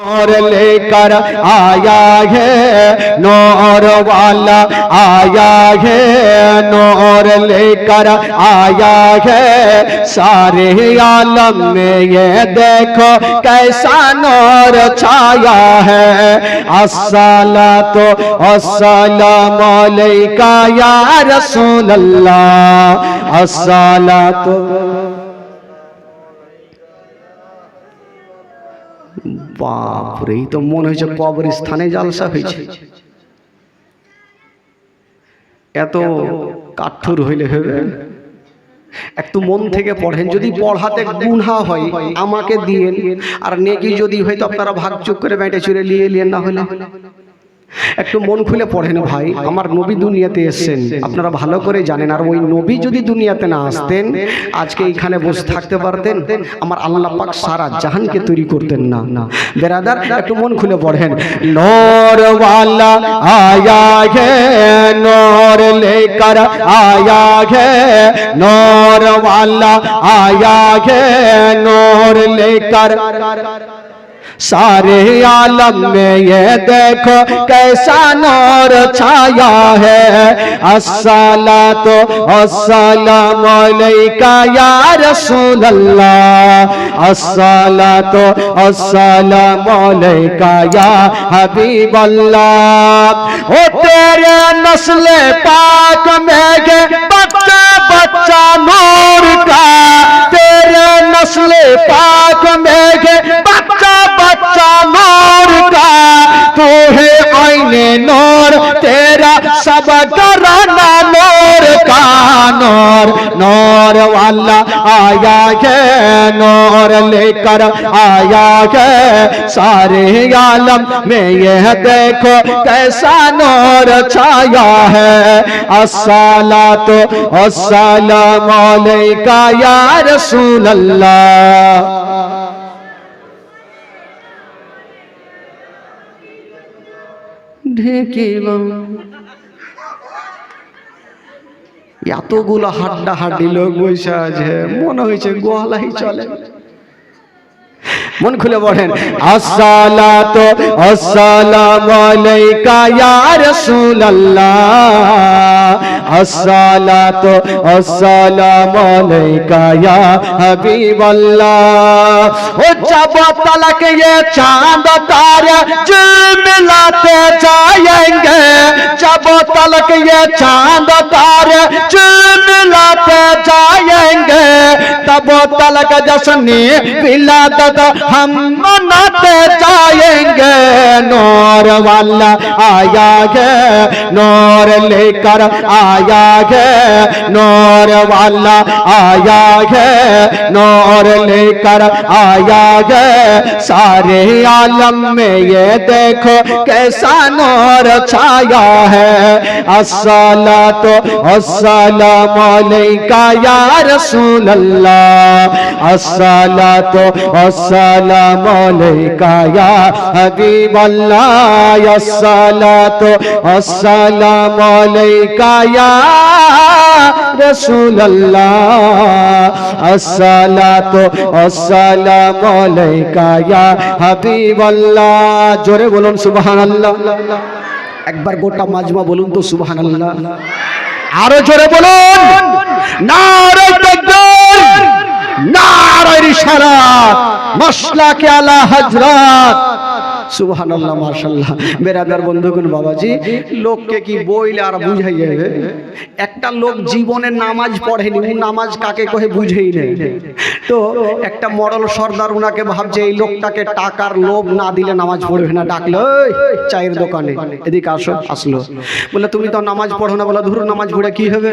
नूर लेकर आया है, नूर वाला आया है, नूर लेकर आया है सारे आलम में। ये देखो कैसा नूर छाया है। अस्सलातु वस्सलामु अलैका या रसूल अल्लाह, अस्सलातु। बाप रे, तो मन হয়েছে কবরস্থানে জালসা হয়েছে। এত কাঠুর হইলে হবে? একটু মন থেকে পড়েন। যদি পড়াতে গুনাহ হয় আমাকে দিয়েন, আর নেকি যদি হয় তো আপনারা ভাগ চুপ করে বেঁটে চুরে নিয়ে না হলে। একটু মন খুলে পড়েন ভাই। আমার নবী দুনিয়াতে এসেছেন, আপনারা ভালো করে জানেন। আর ওই নবী যদি দুনিয়াতে না আসতেন আজকে এইখানে বসে থাকতে পারতেন? আমার আল্লাহ পাক সারা জাহানকে তৈরি করতেন না। বেরাদার একটু মন খুলে পড়েন। নূর ওয়ালা আয়া হে, নূর লেकर आया है, नूर वाला आया है, नूर लेकर सारे आलम में। ये देखो कैसा नूर छाया है। अस्सलातु वस्सलामु अलैका या रसूल अल्लाह, अस्सलातु वस्सलामु अलैका या हबीब अल्लाह। ओ तेरे नस्ल पाक में के बच्चा बच्चा नूर का, तेरे नस्ल पाक में के बच्चा बच्चा नूर का, तू है आईने नूर, तेरा सब घराना नूर का। नूर नूर वाला आया है, नूर लेकर आया है सारे आलम में। यह देखो कैसा नूर छाया है। अस्सलातु वस्सलामु अलैका या रसूल अल्लाह। এতগুলো হাড্ডা হাড্ডি লোক বসে আছে, মনে হয়েছে গোহালাই চলে। मन खुले पढ़ें। अस्सलातु वस्सलामु अलैका या रसूल अल्लाह, अस्सलातु वस्सलामु अलैका या हबीब अल्लाह। ओ जब तलक ये चांद तारे झिलमिलाते जाएंगे, जब तलक ये चांद तारे झिलमिलाते जाएंगे, तब तलक जश्न विलादत हम मनाते जाएंगे। नूर वाला आया है, नूर लेकर आया है, नूर वाला आया है, नूर लेकर आया है सारे आलम में। ये देखो कैसा नूर छाया है। अस्सलातु वस्सलामु अलैका या रसूल अल्लाह, अस्सलातु वस्सलामु अलैका या हबीब अल्लाह, अस्सलातु वस्सलामु अलैका या रसूल अल्लाह, अस्सलातु वस्सलामु अलैका या हबीब अल्लाह। जोरे बोलুন সুবহানাল্লাহ। একবার গোটা মাজমা বলুন তো সুবহানাল্লাহ। আরো জোরে বলুন নারে তাকবীর, নারে রিসালাত, মাসলাকে আলা হযরত। সুবহানাল্লাহ, মাশাআল্লাহ। বেরাদার বন্ধুগণ, বাবাজি লোককে কি বইলে আর বুঝাই যাবে? একটা লোক জীবনে নামাজ পড়েনি, ও নামাজ কাকে কহে বুঝেই নেই। তো একটা মডেল সর্দার উনাকে ভাবছে এই লোকটাকে টাকার লোভ না দিলে নামাজ পড়বে না। ডাকলো চায়ের দোকানে, এদিকে আসো। আসলো, বলে তুমি তো নামাজ পড়ো না। বলে ধুর, নামাজ পড়ে কি হবে?